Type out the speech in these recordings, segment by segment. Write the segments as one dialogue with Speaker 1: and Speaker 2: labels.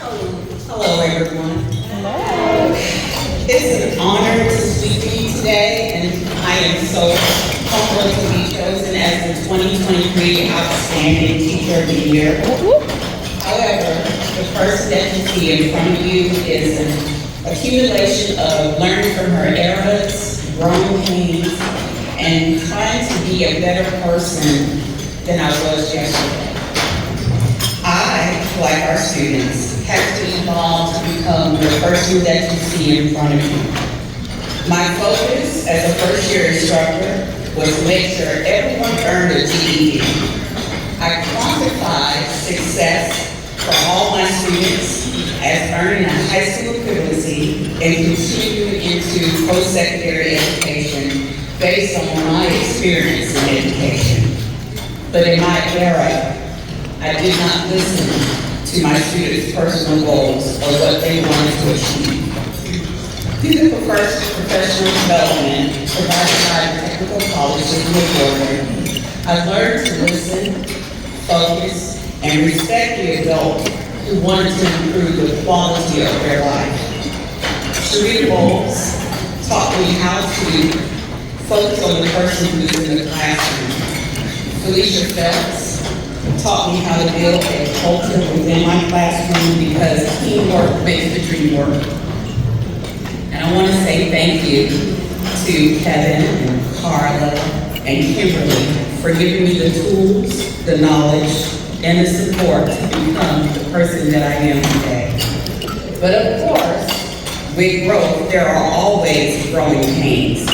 Speaker 1: Hello, everyone. Hello. It's an honor to speak to you today, and I am so humbled to be chosen as the 2023 Outstanding Teacher of the Year. However, the person that you see in front of you is an accumulation of learning from her errors, growing pains, and trying to be a better person than I was yesterday. I, like our students, have to evolve to become the person that you see in front of you. My focus as a first-year instructor was to make sure everyone earned a GED. I quantified success for all my students as earning a high school equivalency and continuing into post-secondary education based on my experience in education. But in my era, I did not listen to my students' personal goals or what they wanted to achieve. Through the professional development provided by the Technical College of Georgia, I've learned to listen, focus, and respect the adult who wanted to improve the quality of their life. Sharita Bowles taught me how to focus on the person who's in the classroom. Felicia Phelps taught me how to build a culture within my classroom because teamwork makes the dream work. And I want to say thank you to Kevin and Carla and Kimberly for giving me the tools, the knowledge, and the support to become the person that I am today. But of course, with growth, there are always growing pains.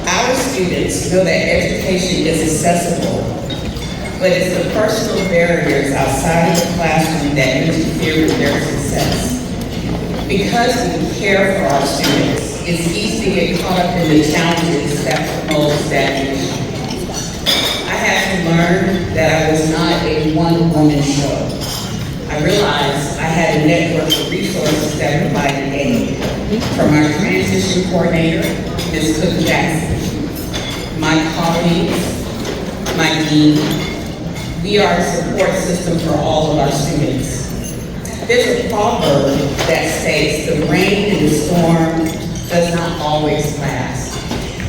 Speaker 1: Our students know that education is accessible, but it's the personal barriers outside of the classroom that interfere with their success. Because we care for our students, it's easy to get caught up in the challenges that promote stagnation. I had to learn that I was not a one-woman show. I realized I had a network of resources that provided aid, from our transition coordinator, Ms. Cook Jackson, my colleagues, my dean. We are a support system for all of our students. There's a proverb that states the rain and the storm does not always last.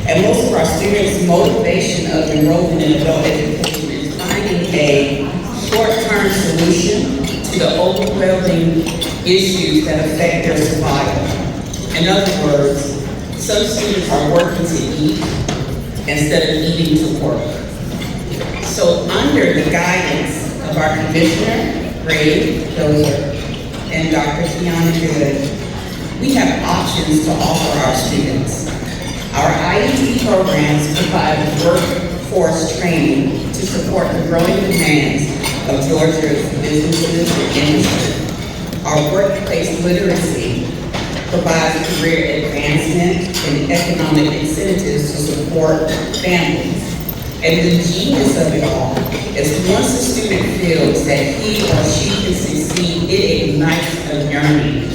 Speaker 1: And most of our students' motivation of enrollment in adult education is finding a short-term solution to the overwhelming issues that affect their survival. In other words, some students are working to eat instead of eating to work. So under the guidance of our commissioner, Ray Hilder, and Dr. Tiana Good, we have options to offer our students. Our IET programs provide workforce training to support the growing demands of Georgia's businesses and industry. Our workplace literacy provides career advancement and economic incentives to support families. And the genius of it all is once a student feels that he or she can succeed, it ignites a yearning,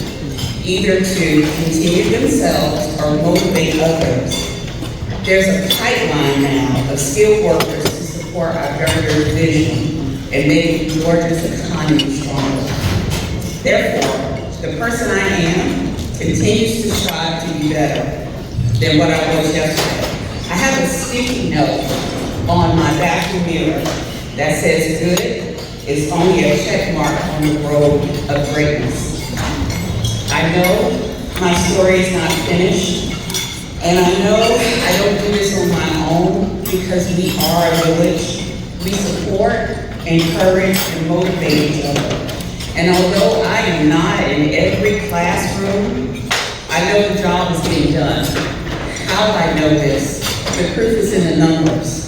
Speaker 1: either to continue themselves or motivate others. There's a pipeline now of skilled workers to support our governor's vision and making Georgia's economy stronger. Therefore, the person I am continues to strive to be better than what I was yesterday. I have a sticky note on my bathroom mirror that says good is only a check mark on the road of greatness. I know my story is not finished, and I know I don't do this on my own because we are a village. We support, encourage, and motivate each other. And although I am not in every classroom, I know the job is being done. How do I know this? The proof is in the numbers.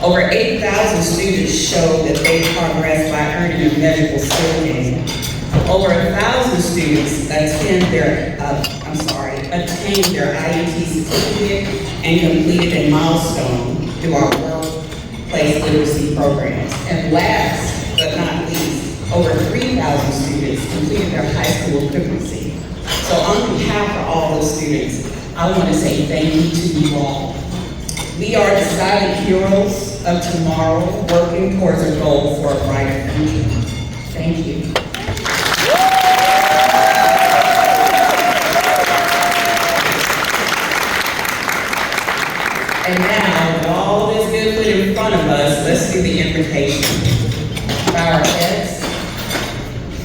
Speaker 1: Over 8,000 students show that they progress by earning a measurable skill gain. Over 1,000 students attain their IET certificate and completed a milestone through our workplace literacy programs. And last but not least, over 3,000 students completed their high school equivalency. So on behalf of all those students, I want to say thank you to you all. We are the silent heroes of tomorrow, working towards a goal for a brighter future. Thank you. And now, with all this good put in front of us, let's do the invitation. Bow our heads.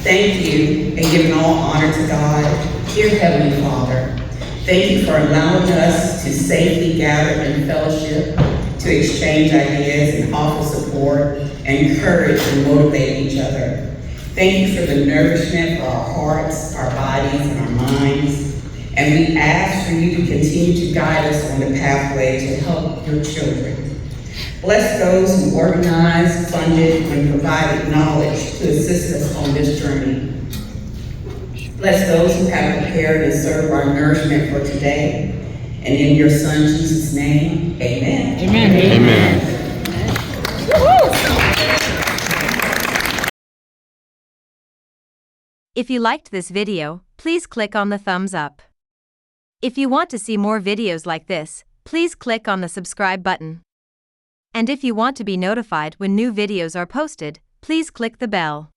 Speaker 1: Thank you, and giving all honor to God. Dear Heavenly Father, thank you for allowing us to safely gather in fellowship, to exchange ideas and offer support, and encourage and motivate each other. Thank you for the nourishment for our hearts, our bodies, and our minds. And we ask for you to continue to guide us on the pathway to help your children. Bless those who organized, funded, and provided knowledge to assist us on this journey. Bless those who have prepared and served our nourishment for today. And in your Son, Jesus' name, amen.
Speaker 2: Amen. Amen.
Speaker 3: If you liked this video, please click on the thumbs up. If you want to see more videos like this, please click on the subscribe button. And if you want to be notified when new videos are posted, please click the bell.